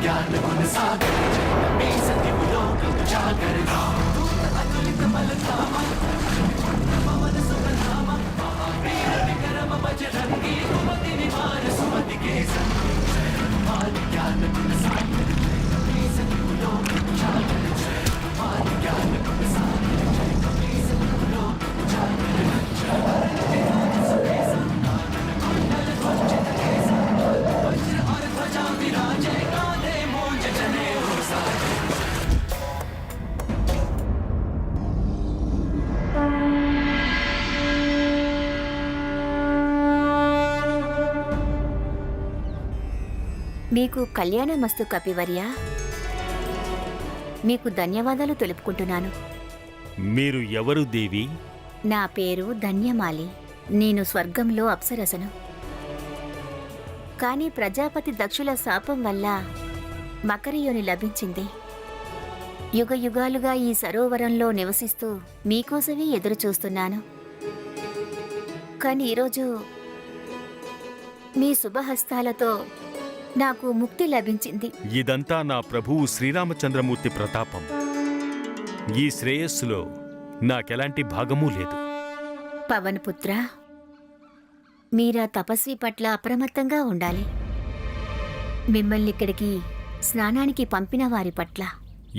ज्ञान गुण सागर में सतिमुलो जागर दूत अतुलित मलधामा पवन सुखधामा महावीर विक्रम बजरंगी कुमति निवार सुमति के संग ज्ञान गुण सागर में सतिमुलो जागर ज्ञान गुण सागर में सतिमुलो जागर మీకు కళ్యాణమస్తు కపివర్య. మీకు ధన్యవాదాలు తెలుపుకుంటున్నాను. మీరు ఎవరు దేవి? నా పేరు ధన్యమాలి. నేను స్వర్గంలో అప్సరసను. కానీ ప్రజాపతి దక్షుల శాపం వల్ల మకరయోని లభించింది. యుగ యుగాలుగా ఈ సరోవరంలో నివసిస్తూ మీకోసమే ఎదురు చూస్తున్నాను. కానీ ఈరోజు మీ శుభహస్తాలతో నాకు ముక్తి లభించింది. ఇదంతా నా ప్రభువు శ్రీరామచంద్రమూర్తి ప్రతాపం. ఈ శ్రేయస్సులో నాకెలాంటి భాగమూ లేదు. పవన్ పుత్ర, మీరా తపస్వి పట్ల అప్రమత్తంగా ఉండాలి. మిమ్మల్ని ఇక్కడికి స్నానానికి పంపిన వారి పట్ల.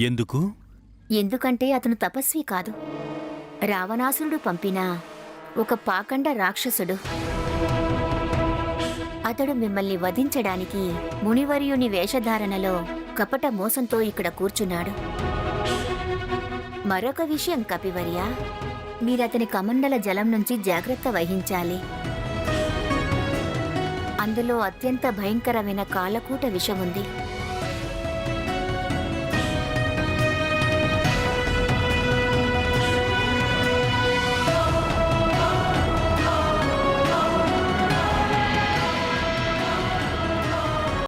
ఎందుకు? ఎందుకంటే అతను తపస్వి కాదు. రావణాసురుడు పంపిన ఒక పాకండ రాక్షసుడు. అతడు మిమ్మల్ని వధించడానికి మునివర్యుని వేషధారణలో కపట మోసంతో ఇక్కడ కూర్చున్నాడు. మరొక విషయం కపివర్య, మీరతని కమండల జలం నుంచి జాగ్రత్త వహించాలి. అందులో అత్యంత భయంకరమైన కాలకూట విషముంది.